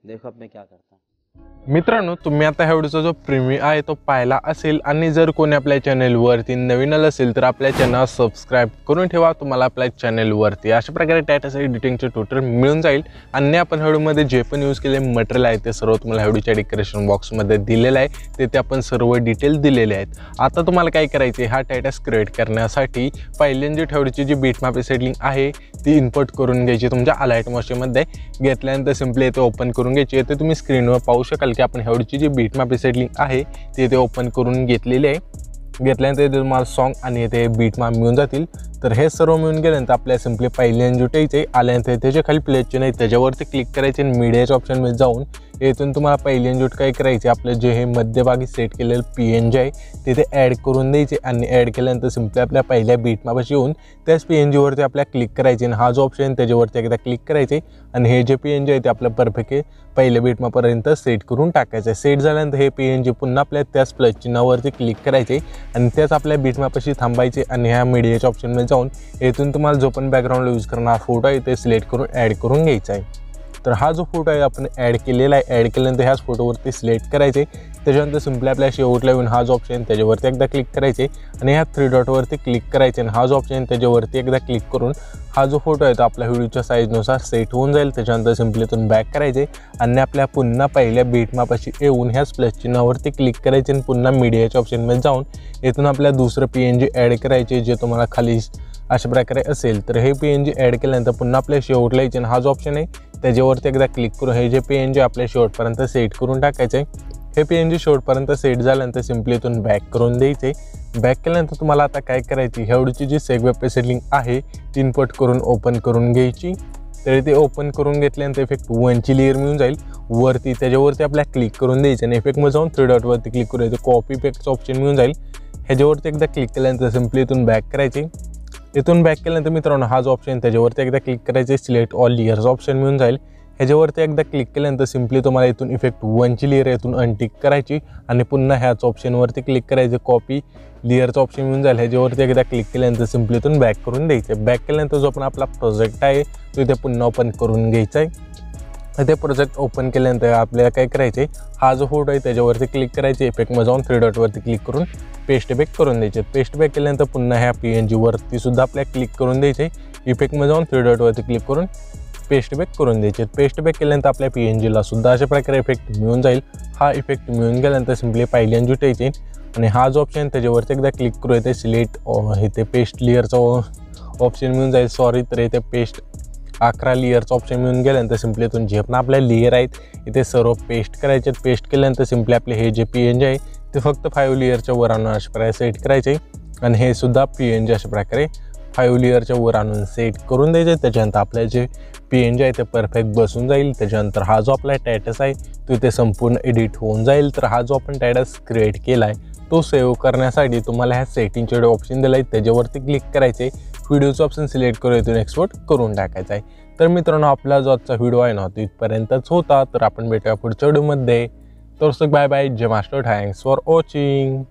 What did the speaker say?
देखो अब मैं क्या करता हूँ। मित्रांनो, तुम्ही आता ह्या व्हिडिओचा जो प्रीमियम आहे तो पाहिला असेल आणि जर कोणी आपल्या चॅनलवरती नवीन आलं असेल तर आपल्या चॅनल सबस्क्राइब करून ठेवा। तुम्हाला आपल्या चॅनलवरती अशा प्रकारे टायटस एडिटिंगचे ट्युटोरियल मिळून जाईल आणि आपण व्हिडिओमध्ये जे पण यूज केले मटेरियल आहे ते सर्व तुम्हाला व्हिडिओच्या डिस्क्रिप्शन बॉक्समध्ये दिलेलं आहे, तेथे आपण सर्व डिटेल दिलेले आहेत। आता तुम्हाला काय करायचे, हा टायटस क्रिएट करण्यासाठी पहिल्यांदा ठेवडीची जी बीटमॅप सेटिंग आहे ती इनपुट करून घ्यायची। तुमच्या अलाइट मोशनमध्ये घेतल्यानंतर सिंपली इथे ओपन करून घ्यायची। इथे तुम्ही स्क्रीनवर पाहू शकाल की आपण ह्यावरची जी बीटमॅप सेटिंग आहे ती इथे ओपन करून घेतलेली आहे। घेतल्यानंतर इथे तुम्हाला सॉन्ग आणि इथे बीटमॅप मिळून जातील। तर हे सर्व मिळून गेल्यानंतर आपल्याला सिंपली पहिल्यांदा जुटायचे आल्यानंतर त्याच्या खाली प्लेचे नाही त्याच्यावरती क्लिक करायचे आणि मीडियाच्या ऑप्शनमध्ये जाऊन इथून तुम्हाला पहिल्यांदा जुट काय करायचे, आपलं जे हे मध्यभागी सेट केलेलं PNG आहे तिथे ॲड करून द्यायचे आणि ॲड केल्यानंतर सिंपली आपल्या पहिल्या बीटमॅपशी येऊन त्याच PNGवरती आपल्याला क्लिक करायचे आणि हा जो ऑप्शन त्याच्यावरती एकदा क्लिक करायचे आणि हे जे PNG आहे ते आपलं परफेक्ट पहिल्या बीटमॅपपर्यंत सेट करून टाकायचं। सेट झाल्यानंतर हे PNG पुन्हा आपल्या त्याच प्लस चिन्हावरती क्लिक करायचे आणि त्याच आपल्या बीटमॅपशी थांबायचे आणि ह्या मीडियाच्या ऑप्शनमध्ये जाऊन इथून तुम्हाला जो पण बॅकग्राऊंड यूज करणार फोटो आहे ते सिलेक्ट करून ॲड करून घ्यायचा आहे। तर हा जो फोटो आहे आपण ॲड केलेला आहे, ॲड केल्यानंतर ह्याच फोटोवरती सिलेक्ट करायचे। त्याच्यानंतर सिंपली आपल्या शेवटला येऊन हा जो ऑप्शन त्याच्यावरती एकदा क्लिक करायचे आणि ह्या 3 डॉटवरती क्लिक करायचे आणि हा जो ऑप्शन त्याच्यावरती एकदा क्लिक करून हा जो फोटो आहे तो आपल्या व्हिडिओच्या साईजनुसार सेट होऊन जाईल। त्याच्यानंतर सिंपली इथून बॅक करायचे आणि आपल्या पुन्हा पहिल्या बीटमॅपशी येऊन ह्याच प्लस चिन्हावरती क्लिक करायचे आणि पुन्हा मीडियाच्या ऑप्शनमध्ये जाऊन इथून आपल्या दुसरं PNG ॲड करायचे जे तुम्हाला खाली अशा प्रकारे असेल। तर हे PNG ॲड केल्यानंतर पुन्हा आपल्या शेवटला यायचे आणि हा जो ऑप्शन आहे त्याच्यावरती एकदा क्लिक करून हे जे PNG आपल्या शेवटपर्यंत सेट करून टाकायचे। हे PNG शेवटपर्यंत सेट झाल्यानंतर सिंपली इथून बॅक करून द्यायचे। बॅक केल्यानंतर तुम्हाला आता काय करायची, ह्यावरची जी सेगवेब सेटिंग आहे ती इनपुट करून ओपन करून घ्यायची। तर ते ओपन करून घेतल्यानंतर इफेक्ट 1ची लेअर मिळून जाईल वरती, त्याच्यावरती आपल्याला क्लिक करून द्यायचं आणि इफेक्टमध्ये जाऊन 3 डॉटवरती क्लिक करून द्यायचं, कॉपी इफेक्टचं ऑप्शन मिळून जाईल। ह्याच्यावरती एकदा क्लिक केल्यानंतर सिंपली इथून बॅक करायची। इथून बॅक केल्यानंतर मित्रांनो हा जो ऑप्शन त्याच्यावरती एकदा क्लिक करायचे, सिलेक्ट ऑल लेयर्स ऑप्शन मिळून जाईल। ह्याच्यावरती एकदा क्लिक केल्यानंतर सिंपली तुम्हाला इथून इफेक्ट 1ची लेअर इथून अनटिक करायची आणि पुन्हा ह्याच ऑप्शनवरती क्लिक करायचे, कॉपी लेअरचं ऑप्शन मिळून जाईल। ह्याच्यावरती एकदा क्लिक केल्यानंतर सिंपली इथून बॅक करून द्यायचे। बॅक केल्यानंतर जो पण आपला प्रोजेक्ट आहे तो इथे पुन्हा ओपन करून घ्यायचा आहे। ते प्रोजेक्ट ओपन केल्यानंतर आपल्याला काय करायचे, हा जो फोटो आहे त्याच्यावरती क्लिक करायचे, इफेक्टमध्ये जाऊन 3 डॉटवरती क्लिक करून पेस्ट बॅक करून द्यायचे। पेस्ट बॅक केल्यानंतर पुन्हा ह्या PNGवरती सुद्धा आपल्याला क्लिक करून द्यायचे, इफेक्टमध्ये जाऊन 3 डॉटवरती क्लिक करून पेस्ट बॅक करून द्यायचे। पेस्ट बॅक केल्यानंतर आपल्या PNGला सुद्धा अशा प्रकारे इफेक्ट मिळून जाईल। हा इफेक्ट मिळून गेल्यानंतर सिंपली पहिल्यांदा जुटायचे आणि हा जो ऑप्शन त्याच्यावरती एकदा क्लिक करू येते, सिलेक्ट इथे पेस्ट लेअरचं ऑप्शन मिळून जाईल, सॉरी तर इथे पेस्ट 11 लेअरचं ऑप्शन मिळून गेल्यानंतर सिंपली इथून जे पण आपल्या लेअर आहेत इथे सर्व पेस्ट करायचे। पेस्ट केल्यानंतर सिंपली आपले हे जे PNG आहे ते फक्त 5 लेअरच्या वर आणून अशा प्रकारे सेट करायचे आणि हे सुद्धा PNG अशा प्रकारे 5 लेअरच्या वर आणून सेट करून द्यायचे। त्याच्यानंतर आपल्या जे PNG आहे ते परफेक्ट बसून जाईल। त्याच्यानंतर हा जो आपला टायटस आहे तो इथे संपूर्ण एडिट होऊन जाईल। तर हा जो आपण टायटस क्रिएट केला आहे तो सेव्ह करण्यासाठी तुम्हाला ह्या सेटिंगचे ऑप्शन दिलं आहे त्याच्यावरती क्लिक करायचे, व्हिडिओचं ऑप्शन सिलेक्ट करून इथून एक्सपोर्ट करून टाकायचं आहे। तर मित्रांनो आपला जो आजचा व्हिडिओ आहे ना तो इथपर्यंतच होता। तर आपण भेटूया पुढच्या व्हिडिओमध्ये। तर बाय बाय, जय मास्टर, थँक्स फॉर वॉचिंग।